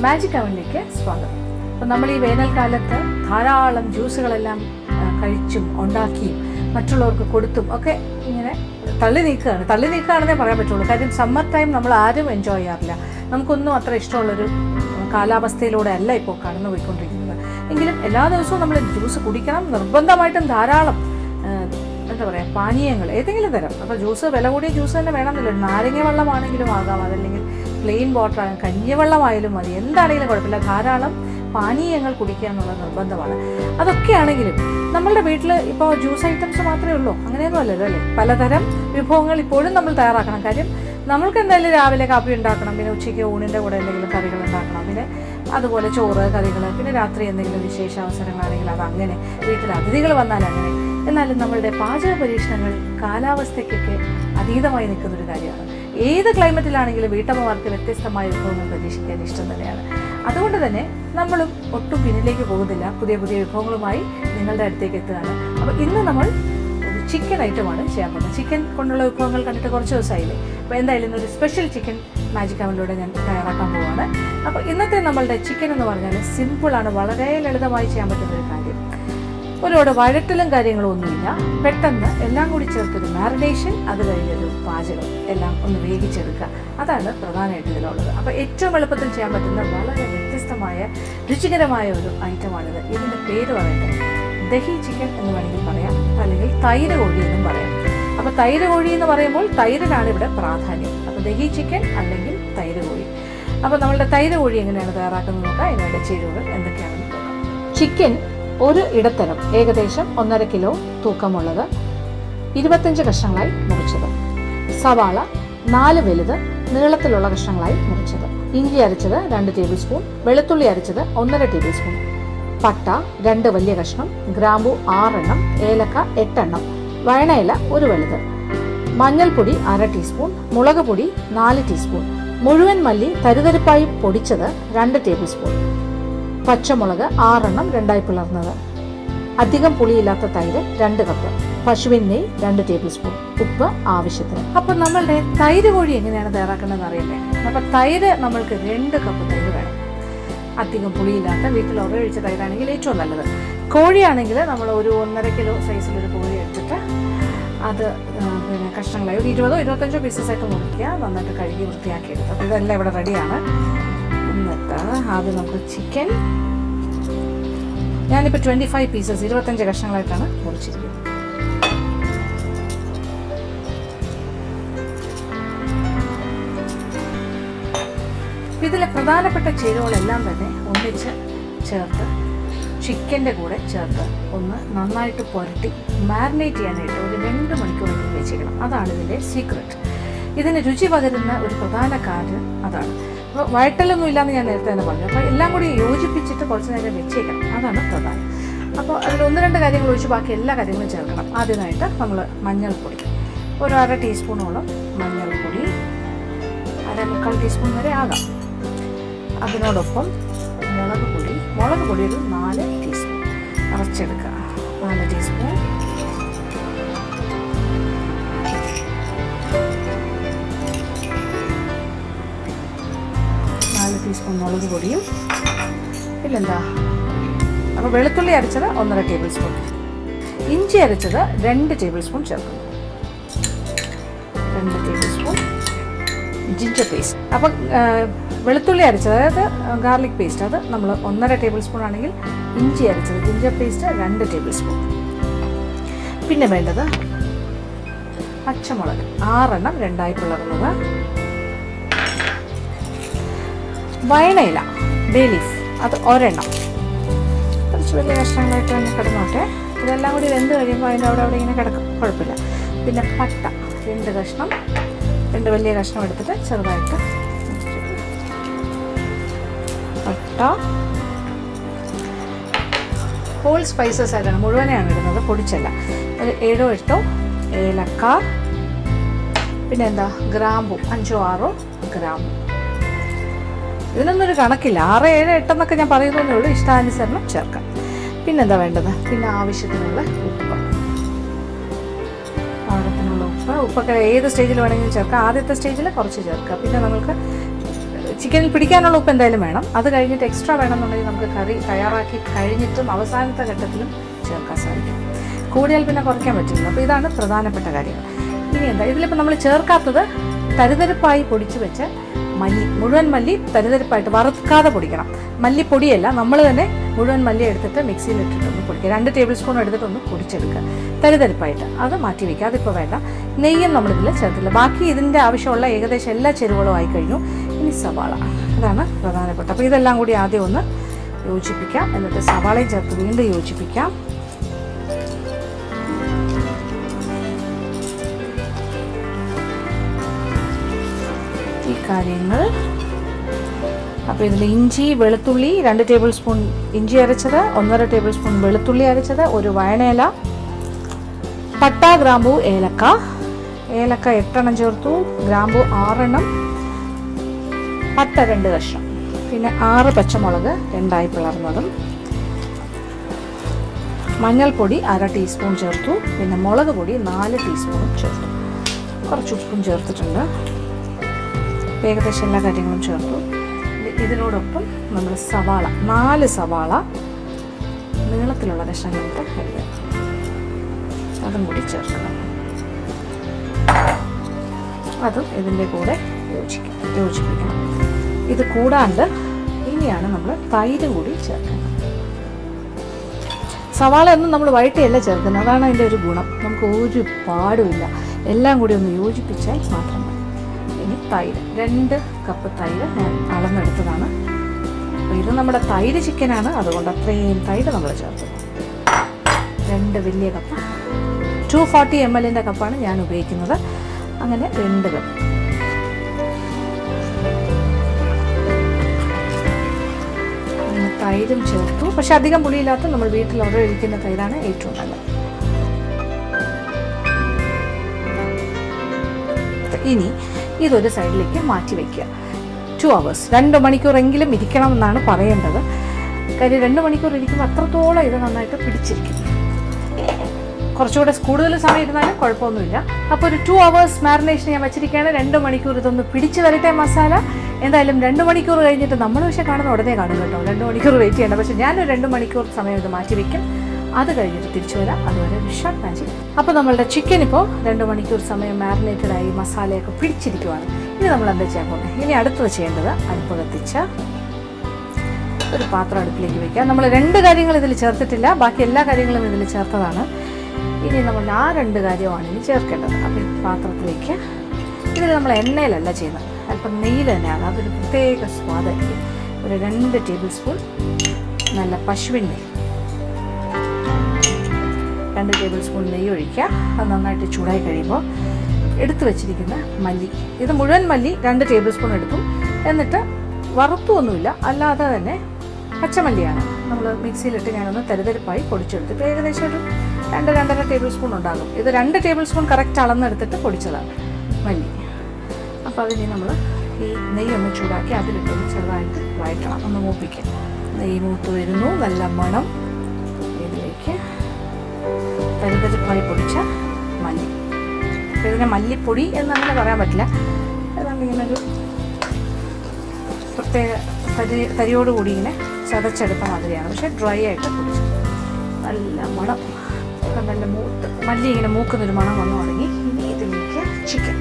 Magic അവനിലേക്ക് സ്വാഗതം. അപ്പം നമ്മൾ ഈ വേനൽക്കാലത്ത് ധാരാളം ജ്യൂസുകളെല്ലാം കഴിച്ചും ഉണ്ടാക്കിയും മറ്റുള്ളവർക്ക് കൊടുത്തും ഒക്കെ ഇങ്ങനെ തള്ളി നീക്കുകയാണെന്നേ പറയാൻ പറ്റുള്ളൂ. കാര്യം സമ്മർ ടൈം നമ്മൾ ആരും എൻജോയ് ചെയ്യാറില്ല. നമുക്കൊന്നും അത്ര ഇഷ്ടമുള്ളൊരു കാലാവസ്ഥയിലൂടെ അല്ല ഇപ്പോൾ കടന്നു പോയിക്കൊണ്ടിരിക്കുന്നത്. എങ്കിലും എല്ലാ ദിവസവും നമ്മൾ ജ്യൂസ് കുടിക്കണം, നിർബന്ധമായിട്ടും ധാരാളം എന്താ പറയുക പാനീയങ്ങൾ ഏതെങ്കിലും തരം. അപ്പോൾ ജ്യൂസ് വില കൂടിയ ജ്യൂസ് തന്നെ വേണമെന്നില്ല, നാരങ്ങ വെള്ളമാണെങ്കിലും ആകാം, അതല്ലെങ്കിൽ പ്ലെയിൻ വാട്ടർ ആകാം, കഞ്ഞിവെള്ളമായാലും മതി, എന്താണെങ്കിലും കുഴപ്പമില്ല. ധാരാളം പാനീയങ്ങൾ കുടിക്കുക എന്നുള്ളത് നിർബന്ധമാണ്. അതൊക്കെയാണെങ്കിലും നമ്മളുടെ വീട്ടിൽ ഇപ്പോൾ ജ്യൂസ് ഐറ്റംസ് മാത്രമേ ഉള്ളൂ, അങ്ങനെയൊന്നും അല്ലല്ലോ അല്ലേ. പലതരം വിഭവങ്ങൾ ഇപ്പോഴും നമ്മൾ തയ്യാറാക്കണം. കാര്യം നമ്മൾക്ക് എന്തായാലും രാവിലെ കാപ്പി ഉണ്ടാക്കണം, പിന്നെ ഉച്ചയ്ക്ക് ഊണിൻ്റെ കൂടെ എന്തെങ്കിലും കറികൾ ഉണ്ടാക്കണം, പിന്നെ അതുപോലെ ചോറ് കറികൾ, പിന്നെ രാത്രി എന്തെങ്കിലും വിശേഷ അവസരങ്ങളാണെങ്കിൽ അതങ്ങനെ, വീട്ടിൽ അതിഥികൾ വന്നാൽ അങ്ങനെ. എന്നാലും നമ്മളുടെ പാചക പരീക്ഷണങ്ങൾ കാലാവസ്ഥയ്ക്കൊക്കെ അതീതമായി നിൽക്കുന്നൊരു കാര്യമാണ്. ഏത് ക്ലൈമറ്റിലാണെങ്കിലും വീട്ടമ്മമാർക്ക് വ്യത്യസ്തമായ വിഭവങ്ങൾ പരീക്ഷിക്കാൻ ഇഷ്ടം തന്നെയാണ്. അതുകൊണ്ട് തന്നെ നമ്മളും ഒട്ടും പിന്നിലേക്ക് പോകുന്നില്ല, പുതിയ പുതിയ വിഭവങ്ങളുമായി നിങ്ങളുടെ അടുത്തേക്ക് എത്തുകയാണ്. അപ്പോൾ ഇന്ന് നമ്മൾ ഒരു ചിക്കൻ ഐറ്റമാണ് ചെയ്യാൻ പോകുന്നത്. ചിക്കൻ കൊണ്ടുള്ള വിഭവങ്ങൾ കണ്ടിട്ട് കുറച്ച് ദിവസമായില്ലേ. അപ്പോൾ എന്തായാലും ഒരു സ്പെഷ്യൽ ചിക്കൻ മാജിക് അവനിലൂടെ ഞാൻ തയ്യാറാക്കാൻ പോവുകയാണ്. അപ്പോൾ ഇന്നത്തെ നമ്മളുടെ ചിക്കൻ എന്ന് പറഞ്ഞാൽ സിമ്പിളാണ്, വളരെ ലളിതമായി ചെയ്യാൻ പറ്റുന്ന ഒരു കാര്യം. ഒരുപാട് വഴറ്റലും കാര്യങ്ങളും ഒന്നുമില്ല, പെട്ടെന്ന് എല്ലാം കൂടി ചേർത്തൊരു മാരിനേഷൻ, അത് കഴിഞ്ഞൊരു പാചകം, എല്ലാം ഒന്ന് വേവിച്ചെടുക്കുക, അതാണ് പ്രധാനമായിട്ട് ഇതിലുള്ളത്. അപ്പോൾ ഏറ്റവും എളുപ്പത്തിൽ ചെയ്യാൻ പറ്റുന്ന വളരെ വ്യത്യസ്തമായ രുചികരമായ ഒരു ഐറ്റമാണിത്. ഇതിൻ്റെ പേര് പറയട്ടെ, ദഹി ചിക്കൻ എന്ന് വേണമെങ്കിൽ പറയാം, അല്ലെങ്കിൽ തൈര് കോഴി എന്നും പറയാം. അപ്പോൾ തൈര് കോഴി എന്ന് പറയുമ്പോൾ തൈരിനാണ് ഇവിടെ പ്രാധാന്യം. അപ്പോൾ ദഹി ചിക്കൻ അല്ലെങ്കിൽ തൈര് കോഴി. അപ്പോൾ നമ്മളുടെ തൈര് കോഴി എങ്ങനെയാണ് തയ്യാറാക്കുന്നത് നോക്കാം. ഇതിനുള്ള ചേരുവകൾ എന്തൊക്കെയാണെന്ന് നോക്കാം. ചിക്കൻ ഒരു ഇടത്തരം ഏകദേശം 1.5 കിലോ തൂക്കമുള്ളത് 25 കഷ്ണങ്ങളായി മുറിച്ചത്. സവാള 4 വലുത് നീളത്തിലുള്ള കഷ്ണങ്ങളായി മുറിച്ചത്. ഇഞ്ചി അരച്ചത് 2 ടേബിൾ സ്പൂൺ, വെളുത്തുള്ളി അരച്ചത് 1.5 ടേബിൾ സ്പൂൺ, പട്ട 2 വലിയ കഷ്ണം, ഗ്രാമ്പു 6 എണ്ണം, ഏലക്ക 8 എണ്ണം, വഴണയില 1 വലുത്, മഞ്ഞൾപ്പൊടി 1/2 ടീസ്പൂൺ, മുളക് പൊടി 4 ടീസ്പൂൺ, മുഴുവൻ മല്ലി തരിതരിപ്പായി പൊടിച്ചത് 2 ടേബിൾ സ്പൂൺ, പച്ചമുളക് 6 എണ്ണം 2ആയി പിളർന്നത്, അധികം പുളിയില്ലാത്ത തൈര് 2 കപ്പ്, പശുവിൻ നെയ്യ് 2 ടേബിൾ സ്പൂൺ, ഉപ്പ് ആവശ്യത്തിന്. അപ്പം നമ്മളുടെ തൈര് കോഴി എങ്ങനെയാണ് തയ്യാറാക്കേണ്ടതെന്ന് അറിയണ്ടേ. അപ്പം തൈര് നമ്മൾക്ക് 2 കപ്പ് തൈര് വേണം. അധികം പുളിയില്ലാത്ത വീട്ടിൽ ഒഴിച്ച തൈരാണെങ്കിൽ ഏറ്റവും നല്ലത്. കോഴിയാണെങ്കിൽ നമ്മൾ ഒരു 1.5 കിലോ സൈസിലൊരു കോഴി എടുത്തിട്ട് അത് പിന്നെ കഷ്ണങ്ങളായി ഒരു 20-25 പീസസ് ആയിട്ട് മുറിക്കുക, നന്നായിട്ട് കഴുകി വൃത്തിയാക്കി എടുക്കുക. അപ്പോൾ ഇതെല്ലാം ഇവിടെ റെഡിയാണ്. എന്നിട്ട് ആദ്യം നമുക്ക് ചിക്കൻ, ഞാനിപ്പോൾ 25 പീസസ് 25 കഷ്ണങ്ങളായിട്ടാണ് മുറിച്ചിരിക്കുന്നത്. ഇതിലെ പ്രധാനപ്പെട്ട ചേരുവകളെല്ലാം തന്നെ ഒന്നിച്ച് ചേർത്ത് ചിക്കൻ്റെ കൂടെ ചേർത്ത് ഒന്ന് നന്നായിട്ട് പുരട്ടി മാരിനേറ്റ് ചെയ്യാനായിട്ട് ഒരു 2 മണിക്കൂർ വെച്ചേക്കണം. അതാണ് ഇതിൻ്റെ സീക്രട്ട്. ഇതിന് രുചി പകരുന്ന ഒരു പ്രധാന കാര്യം അതാണ്. അപ്പോൾ വഴറ്റലൊന്നും ഇല്ലയെന്ന് ഞാൻ നേരത്തെ തന്നെ പറഞ്ഞു. അപ്പോൾ എല്ലാം കൂടി യോജിപ്പിച്ചിട്ട് കുറച്ച് നേരം വെച്ചേക്കണം, അതാണ് പ്രധാനം. അപ്പോൾ അതിൽ 1-2 കാര്യങ്ങൾ ഒഴിച്ച് ബാക്കി എല്ലാ കാര്യങ്ങളും ചേർക്കണം. ആദ്യമായിട്ട് നമ്മൾ മഞ്ഞൾപ്പൊടി ഒരു 1/2 ടീസ്പൂണോളം മഞ്ഞൾപ്പൊടി, 1/4 ടീസ്പൂൺ വരെ ആകാം. അതിനോടൊപ്പം മുളക് പൊടി ഒരു 4 ടീസ്പൂൺ അരച്ചെടുക്കുക. 4 ടീസ്പൂൺ, മുളക് പൊടിയും, പിന്നെന്താ, അപ്പോൾ വെളുത്തുള്ളി അരച്ചത് 1.5 ടേബിൾ സ്പൂൺ, ഇഞ്ചി അരച്ചത് 2 ടേബിൾ സ്പൂൺ ചേർക്കുന്നു, 2 ടേബിൾ സ്പൂൺ ജിഞ്ചർ പേസ്റ്റ്. അപ്പം വെളുത്തുള്ളി അരച്ചത്, അതായത് ഗാർലിക് പേസ്റ്റ്, അത് നമ്മൾ 1.5 ടേബിൾ സ്പൂൺ ആണെങ്കിൽ ഇഞ്ചി അരച്ചത് ജിഞ്ചർ പേസ്റ്റ് 2 ടേബിൾ സ്പൂൺ. പിന്നെ വേണ്ടത് പച്ചമുളക് 6 എണ്ണം 2ആയി പിളർന്നത്, വയണയില ബേ ലീഫ് അത് 1 എണ്ണം, കുറച്ച് വലിയ കഷ്ണങ്ങളായിട്ട് തന്നെ കിടന്നോട്ടെ. ഇതെല്ലാം കൂടി വെന്ത് കഴിയുമ്പോൾ അതിൻ്റെ അവിടെ ഇങ്ങനെ കിടക്കും, കുഴപ്പമില്ല. പിന്നെ പട്ട 2 കഷ്ണം, 2 വലിയ കഷ്ണം എടുത്തിട്ട് ചെറുതായിട്ട് പട്ട ഹോൾ സ്പൈസസ് ആയിട്ടാണ്, മുഴുവനെയാണ് ഇടുന്നത്, പൊടിച്ചല്ല. ഒരു 7-8 ഏലക്ക, പിന്നെ എന്താ ഗ്രാമ്പു 5-6 ഗ്രാമ്പു. ഇതിനൊന്നൊരു കണക്കില്ല, 6, 7, 8 എന്നൊക്കെ ഞാൻ പറയുന്നതേ ഉള്ളൂ, ഇഷ്ടാനുസരണം ചേർക്കാം. പിന്നെന്താ വേണ്ടത്, പിന്നെ ആവശ്യത്തിനുള്ള ഉപ്പ്, പാകത്തിനുള്ള ഉപ്പൊക്കെ ഏത് സ്റ്റേജിൽ വേണമെങ്കിലും ചേർക്കാം. ആദ്യത്തെ സ്റ്റേജിൽ കുറച്ച് ചേർക്കുക. പിന്നെ നമുക്ക് ചിക്കനിൽ പിടിക്കാനുള്ള ഉപ്പ് എന്തായാലും വേണം. അത് കഴിഞ്ഞിട്ട് എക്സ്ട്രാ വേണമെന്നുണ്ടെങ്കിൽ നമുക്ക് കറി തയ്യാറാക്കി കഴിഞ്ഞിട്ടും അവസാനത്തെ ഘട്ടത്തിലും ചേർക്കാൻ സാധിക്കും. കൂടിയാൽ പിന്നെ കുറയ്ക്കാൻ പറ്റില്ല. അപ്പോൾ ഇതാണ് പ്രധാനപ്പെട്ട കാര്യങ്ങൾ. ഇനി എന്താ ഇതിലിപ്പോൾ നമ്മൾ ചേർക്കാത്തത്, തരിതരിപ്പായി പൊടിച്ച് വെച്ച മല്ലി, മുഴുവൻ മല്ലി തരിതരിപ്പായിട്ട് വറുക്കാതെ പൊടിക്കണം. മല്ലിപ്പൊടിയല്ല, നമ്മൾ തന്നെ മുഴുവൻ മല്ലി എടുത്തിട്ട് മിക്സിയിൽ ഇട്ടിട്ടൊന്ന് പൊടിക്കുക. 2 ടേബിൾ സ്പൂൺ എടുത്തിട്ടൊന്ന് പൊടിച്ചെടുക്കുക തരിതരിപ്പായിട്ട്. അത് മാറ്റി വയ്ക്കുക, അതിപ്പോൾ വേണ്ട. നെയ്യും നമ്മളിതിൽ ചേർത്തില്ല. ബാക്കി ഇതിൻ്റെ ആവശ്യമുള്ള ഏകദേശം എല്ലാ ചേരുവകളും ആയി കഴിഞ്ഞു. ഇനി സവാള, അതാണ് പ്രധാനപ്പെട്ട. അപ്പോൾ ഇതെല്ലാം കൂടി ആദ്യം ഒന്ന് യോജിപ്പിക്കാം. എന്നിട്ട് സവാളയും ചേർത്ത് വീണ്ടും യോജിപ്പിക്കാം. ഈ കാര്യങ്ങൾ. അപ്പോൾ ഇതിൽ ഇഞ്ചി, വെളുത്തുള്ളി 2 ടേബിൾ സ്പൂൺ ഇഞ്ചി അരച്ചത്, 1.5 ടേബിൾ സ്പൂൺ വെളുത്തുള്ളി അരച്ചത്, ഒരു വയണയില, പട്ട, ഗ്രാമ്പൂ, ഏലക്ക 8 എണ്ണം ചേർത്തു, ഗ്രാമ്പൂ 6 എണ്ണം, പട്ട 2 കഷ്ണം, പിന്നെ 6 പച്ചമുളക് 2 പിളർന്നതും, മഞ്ഞൾപ്പൊടി 1/2 ടീസ്പൂൺ ചേർത്തു, പിന്നെ മുളക് പൊടി 4 ടീസ്പൂണും ചേർത്തു. കുറച്ച് ഉപ്പും ചേർത്തിട്ടുണ്ട്. ഏകദേശം എല്ലാ കാര്യങ്ങളും ചേർത്തു. ഇതിനോടൊപ്പം നമ്മൾ സവാള 4 സവാള നീളത്തിലുള്ള കഷ്ണങ്ങൾക്ക് അരിയുക, അതും കൂടി ചേർക്കണം. അതും ഇതിൻ്റെ കൂടെ യോജിപ്പിക്കണം. ഇത് കൂടാണ്ട് ഇനിയാണ് നമ്മൾ തൈരും കൂടി ചേർക്കുന്നത്. സവാള ഒന്നും നമ്മൾ വഴറ്റിയല്ല ചേർക്കുന്നത്, അതാണ് അതിൻ്റെ ഒരു ഗുണം. നമുക്ക് ഒരു പാടുമില്ല, എല്ലാം കൂടി ഒന്ന് യോജിപ്പിച്ചാൽ മാത്രം മതി. ഇനി തൈര് 2 കപ്പ് തൈര് ഞാൻ അളന്നെടുത്തതാണ്. അപ്പോൾ ഇത് നമ്മുടെ തൈര് ചിക്കനാണ്, അതുകൊണ്ട് അത്രയും തൈര് നമ്മൾ ചേർക്കുന്നു. 2 വലിയ കപ്പ്, 240 ml കപ്പാണ് ഞാൻ ഉപയോഗിക്കുന്നത്. അങ്ങനെ 2 കപ്പ്. തൈരും ചേർത്തു. പക്ഷെ അധികം പുളിയില്ലാത്ത നമ്മൾ വീട്ടിൽ ഒഴിക്കുന്ന തൈരാണ് ഏറ്റവും നല്ലത്. ഇനി ഇതൊരു സൈഡിലേക്ക് മാറ്റി വയ്ക്കുക. 2 hours, 2 മണിക്കൂറെങ്കിലും ഇരിക്കണം എന്നാണ് പറയേണ്ടത്. കാര്യം 2 മണിക്കൂർ ഇരിക്കുമ്പോൾ അത്രത്തോളം ഇത് നന്നായിട്ട് പിടിച്ചിരിക്കും. കുറച്ചുകൂടെ കൂടുതൽ സമയം ഇരുന്നാലും കുഴപ്പമൊന്നുമില്ല. അപ്പോൾ ഒരു 2 hours മാരിനേഷൻ ഞാൻ വെച്ചിരിക്കുകയാണ്. 2 മണിക്കൂർ ഇതൊന്ന് പിടിച്ച് വരട്ടെ മസാല. എന്തായാലും 2 മണിക്കൂർ കഴിഞ്ഞിട്ട് നമ്മൾ പക്ഷേ കാണുന്ന ഉടനെ കാണും കേട്ടോ. 2 മണിക്കൂർ വെയിറ്റ് ചെയ്യേണ്ട. പക്ഷേ ഞാനൊരു 2 മണിക്കൂർ സമയം ഇത് മാറ്റി വയ്ക്കും. അത് കഴിഞ്ഞിട്ട് തിരിച്ചു വരാം. അതുവരെ ഷോർട്ട് മാജിക്. അപ്പോൾ നമ്മളുടെ ചിക്കൻ ഇപ്പോൾ 2 മണിക്കൂർ സമയം മാരിനേറ്റഡായി മസാലയൊക്കെ പിടിച്ചിരിക്കുവാണ്. ഇനി നമ്മൾ എന്താ ചെയ്യാൻ പോകുന്നത്? ഇനി അടുത്തത് ചെയ്യേണ്ടത് അടുപ്പ് കത്തിച്ച് ഒരു പാത്രം അടുപ്പിലേക്ക് വയ്ക്കുക. നമ്മൾ 2 കാര്യങ്ങൾ ഇതിൽ ചേർത്തിട്ടില്ല, ബാക്കി എല്ലാ കാര്യങ്ങളും ഇതിൽ ചേർത്തതാണ്. ഇനി നമ്മൾ ആ 2 കാര്യമാണ് ഇനി ചേർക്കേണ്ടത്. അപ്പോൾ ഈ പാത്രത്തിലേക്ക്, ഇതിൽ നമ്മൾ എണ്ണയിലല്ല ചെയ്യുന്നത്, അല്പം നെയ്യിൽ തന്നെയാണ്. അതൊരു പ്രത്യേക സ്വാദായിരിക്കും. ഒരു 2 ടേബിൾ സ്പൂൺ നല്ല പശുവിൻ നെയ്യ്, 2 ടേബിൾ സ്പൂൺ നെയ്യ് ഒഴിക്കുക. അത് നന്നായിട്ട് ചൂടായി കഴിയുമ്പോൾ എടുത്തു വെച്ചിരിക്കുന്ന മല്ലി, ഇത് മുഴുവൻ മല്ലി 2 ടേബിൾ സ്പൂൺ എടുക്കും. എന്നിട്ട് വറുത്തൊന്നുമില്ല, അല്ലാതെ തന്നെ പച്ചമല്ലിയാണ് നമ്മൾ മിക്സിയിലിട്ട് ഞാനൊന്ന് തരിതരിപ്പായി പൊടിച്ചെടുത്തു. ഇപ്പോൾ ഏകദേശം ഒരു 2-2.5 ടേബിൾ സ്പൂൺ ഉണ്ടാകും. ഇത് 2 ടേബിൾ സ്പൂൺ കറക്റ്റ് അളന്നെടുത്തിട്ട് പൊടിച്ചതാണ് മല്ലി. അപ്പോൾ അതിന് നമ്മൾ ഈ നെയ്യൊന്ന് ചൂടാക്കി അതിലിട്ടൊന്ന് ചെറുതായിട്ട് വഴറ്റണം, ഒന്ന് മൂപ്പിക്കുക. നെയ്യ് മൂത്ത് വരുന്നു, നല്ല മണം. ഇതിലേക്ക് തരിതരിപ്പായി പൊടിച്ച മല്ലി. അപ്പോൾ ഇതിനെ മല്ലിപ്പൊടി എന്നങ്ങനെ പറയാൻ പറ്റില്ല, അതുകൊണ്ട് ഇങ്ങനൊരു പ്രത്യേക തരിയോടുകൂടി ഇങ്ങനെ ചതച്ചെടുത്ത മാതിരിയാണ്. പക്ഷേ ഡ്രൈ ആയിട്ട് പൊടിച്ചു, നല്ല മണം. നല്ല മല്ലി ഇങ്ങനെ മൂക്കുന്നൊരു മണം വന്നു തുടങ്ങി. ഇനി ഇതിലേക്ക് ചിക്കൻ,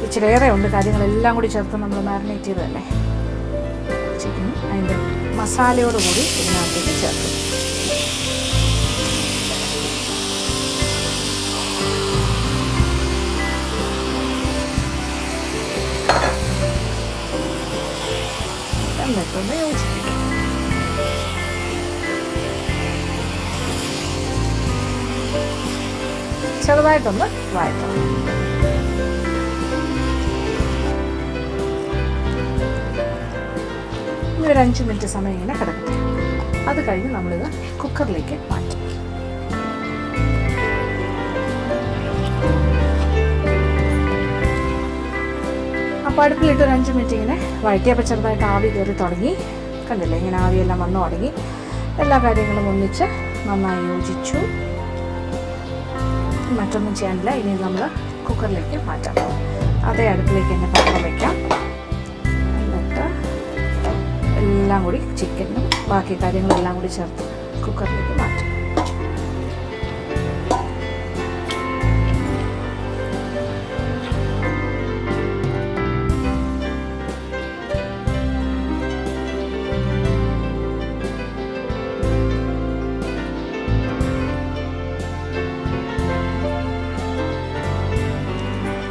ഇച്ചിരി ഏറെ ഉണ്ട്, കാര്യങ്ങളെല്ലാം കൂടി ചേർത്ത് നമ്മൾ മാരിനേറ്റ് ചെയ്തതല്ലേ. ചിക്കൻ അതിൻ്റെ മസാലയോടുകൂടി ഇതിനകത്തേക്ക് ചേർക്കും. എന്നിട്ടൊന്ന് യോജിപ്പിക്കും. ചെറുതായിട്ടൊന്ന് വഴറ്റണം. ഒരു 5 മിനിറ്റ് സമയം ഇങ്ങനെ കിടക്കട്ടെ. അത് കഴിഞ്ഞ് നമ്മളിത് കുക്കറിലേക്ക് മാറ്റും. അപ്പോൾ അടുപ്പിലിട്ട് ഒരു 5 മിനിറ്റ് ഇങ്ങനെ വഴറ്റിയപ്പോൾ ചെറുതായിട്ട് ആവി കയറി തുടങ്ങി. കണ്ടില്ലേ, ഇങ്ങനെ ആവിയെല്ലാം വന്നു തുടങ്ങി. എല്ലാ കാര്യങ്ങളും ഒന്നിച്ച് നന്നായി യോജിച്ചു. മറ്റൊന്നും ചെയ്യാനില്ല. ഇനി നമ്മൾ കുക്കറിലേക്ക് മാറ്റാം. അതേ അടുപ്പിലേക്ക് തന്നെ പാത്രം വയ്ക്കാം. എന്നിട്ട് ഇതെല്ലാം കൂടി ചിക്കനും ബാക്കി കാര്യങ്ങളെല്ലാം കൂടി ചേർത്ത് കുക്കറിലേക്ക് മാറ്റും.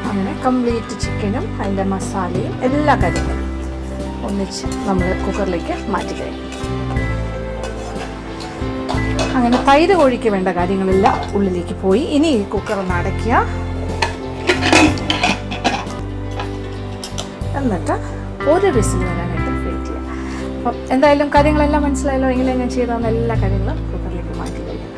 അങ്ങനെ കംപ്ലീറ്റ് ചിക്കനും അതിൻ്റെ മസാലയും എല്ലാ കാര്യങ്ങളും ഒന്നിച്ച് നമ്മൾ കുക്കറിലേക്ക് മാറ്റി കഴിഞ്ഞു. അങ്ങനെ തൈര് കോഴിക്ക് വേണ്ട കാര്യങ്ങളെല്ലാം ഉള്ളിലേക്ക് പോയി. ഇനി ഈ കുക്കർ ഒന്ന് അടയ്ക്കുക. എന്നിട്ട് ഒരു വിസിൽ വരാനായിട്ട് വെയിറ്റ് ചെയ്യുക. അപ്പം എന്തായാലും കാര്യങ്ങളെല്ലാം മനസ്സിലായല്ലോ. എങ്കിലും ഞാൻ ചെയ്താൽ എല്ലാ കാര്യങ്ങളും കുക്കറിലേക്ക് മാറ്റി കഴിഞ്ഞു.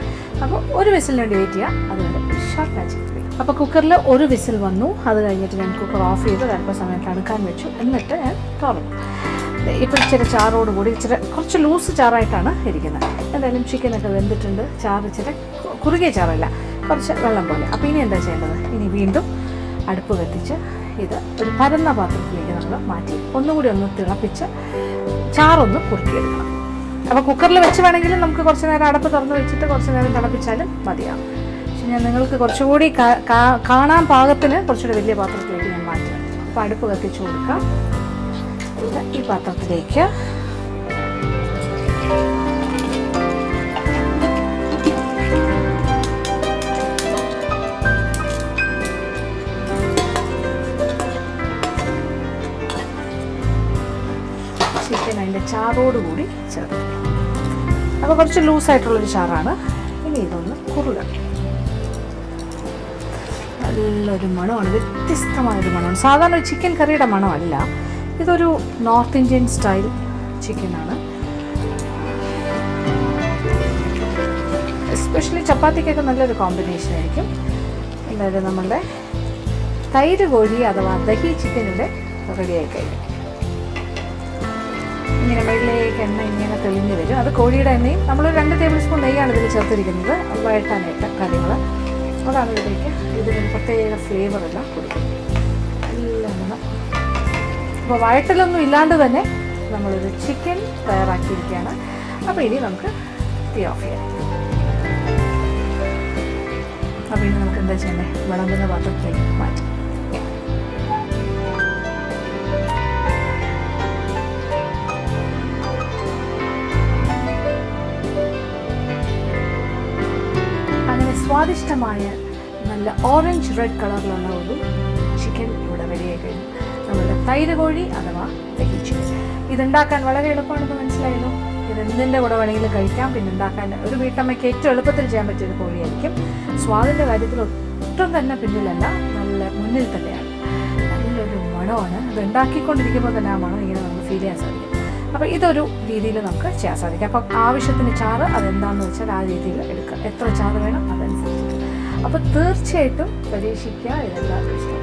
അപ്പോൾ ഒരു വിസിലിന് വേണ്ടി വെയിറ്റ് ചെയ്യുക. അതുവരെ ഷോർട്ട് മാജിക്. അപ്പോൾ കുക്കറിൽ ഒരു വിസിൽ വന്നു. അത് കഴിഞ്ഞിട്ട് ഞാൻ കുക്കർ ഓഫ് ചെയ്ത് അല്പസമയം തണുക്കാൻ വെച്ചു. എന്നിട്ട് ഞാൻ തുറന്നു. ഇപ്പോൾ ഇച്ചിരി ചാറോടുകൂടി കുറച്ച് ലൂസ് ചാറായിട്ടാണ് ഇരിക്കുന്നത്. എന്തായാലും ചിക്കനൊക്കെ വെന്തിട്ടുണ്ട്. ചാറ് ഇച്ചിരി കുറുകിയ ചാറല്ല, കുറച്ച് വെള്ളം പോലെ. അപ്പോൾ ഇനി എന്താ ചെയ്യേണ്ടത്? ഇനി വീണ്ടും അടുപ്പ് കത്തിച്ച് ഇത് ഒരു പരന്ന പാത്രത്തിലേക്ക് നമ്മൾ മാറ്റി ഒന്നുകൂടി ഒന്ന് തിളപ്പിച്ച് ചാറൊന്ന് കുറുക്കിയെടുക്കണം. അപ്പോൾ കുക്കറിൽ വെച്ച് വേണമെങ്കിലും നമുക്ക് കുറച്ച് നേരം അടുപ്പ് തുറന്ന് വെച്ചിട്ട് കുറച്ച് നേരം തിളപ്പിച്ചാലും മതിയാവും. പക്ഷെ ഞാൻ നിങ്ങൾക്ക് കുറച്ചുകൂടി കാണാൻ പാകത്തിന് കുറച്ചുകൂടി വലിയ പാത്രത്തിലേക്ക് ഞാൻ മാറ്റാം. അപ്പോൾ അടുപ്പ് കത്തിച്ച് കൊടുക്കാം. ഈ പാത്രത്തിലേക്ക് ചിക്കൻ അതിൻ്റെ ചാറോടുകൂടി ചേർത്ത്. അപ്പോൾ കുറച്ച് ലൂസായിട്ടുള്ളൊരു ചാറാണ്. ഇനി ഇതൊന്ന് കുറുകണം. നല്ലൊരു മണമാണ്, വ്യത്യസ്തമായൊരു മണമാണ്. സാധാരണ ഒരു ചിക്കൻ കറിയുടെ മണമല്ല, ഇതൊരു നോർത്ത് ഇന്ത്യൻ സ്റ്റൈൽ ചിക്കനാണ്. എസ്പെഷ്യലി ചപ്പാത്തിക്കൊക്കെ നല്ലൊരു കോമ്പിനേഷൻ ആയിരിക്കും. എന്തായാലും നമ്മളുടെ തൈര് കോഴി അഥവാ ദഹി ചിക്കനിൻ്റെ റെഡിയായി കഴിഞ്ഞു. ഇങ്ങനെ വെള്ളയിലേക്ക് എണ്ണ ഇങ്ങനെ തെളിഞ്ഞ് വരും. അത് കോഴിയുടെ എണ്ണയും നമ്മൾ 2 ടേബിൾ സ്പൂൺ നെയ്യാണ് ഇതിൽ ചേർത്തിരിക്കുന്നത് വഴറ്റാനായിട്ട് കാര്യങ്ങൾ. അതാണ് ഇതിലേക്ക് ഇതിന് പ്രത്യേക ഫ്ലേവറെല്ലാം കൊടുക്കുന്നത്. എല്ലാം അപ്പോൾ വഴറ്റലൊന്നും ഇല്ലാണ്ട് തന്നെ നമ്മളൊരു ചിക്കൻ തയ്യാറാക്കിയിരിക്കുകയാണ്. അപ്പോൾ ഇനി നമുക്ക് തീ ഓഫ് ചെയ്യാം. അപ്പോൾ ഇനി നമുക്ക് എന്താ ചെയ്യണ്ടേ? വിളമ്പുന്ന പാത്രത്തിലേക്ക് മാറ്റാം. അങ്ങനെ സ്വാദിഷ്ടമായ നല്ല ഓറഞ്ച് റെഡ് കളറിലുള്ള ഒരു ചിക്കൻ ഇവിടെ റെഡിയായി കഴിഞ്ഞു. നമ്മളുടെ തൈര് കോഴി അഥവാ ദഹി ചിക്കൻ. ഇതുണ്ടാക്കാൻ വളരെ എളുപ്പമാണെന്ന് മനസ്സിലായല്ലോ. ഇതെന്തിൻ്റെ കൂടെ വേണമെങ്കിലും കഴിക്കാം. പിന്നെ ഉണ്ടാക്കാൻ ഒരു വീട്ടമ്മയ്ക്ക് ഏറ്റവും എളുപ്പത്തിൽ ചെയ്യാൻ പറ്റിയൊരു കോഴിയായിരിക്കും. സ്വാദിൻ്റെ കാര്യത്തിൽ ഒട്ടും തന്നെ പിന്നിലല്ല, നല്ല മുന്നിൽ തന്നെയാണ്. നല്ലൊരു മണമാണ്. അത് ഉണ്ടാക്കിക്കൊണ്ടിരിക്കുമ്പോൾ തന്നെ ആ മണം ഇങ്ങനെ നമുക്ക് ഫീൽ ചെയ്യാൻ സാധിക്കും. അപ്പോൾ ഇതൊരു രീതിയിൽ നമുക്ക് ചെയ്യാൻ സാധിക്കും. അപ്പം ആവശ്യത്തിന് ചാറ് അതെന്താണെന്ന് വെച്ചാൽ ആ രീതിയിൽ എടുക്കുക. എത്ര ചാറ് വേണം അതനുസരിച്ചിട്ട്. അപ്പോൾ തീർച്ചയായിട്ടും പരീക്ഷിക്കുക. ഇതെല്ലാവർക്കും ഇഷ്ടം.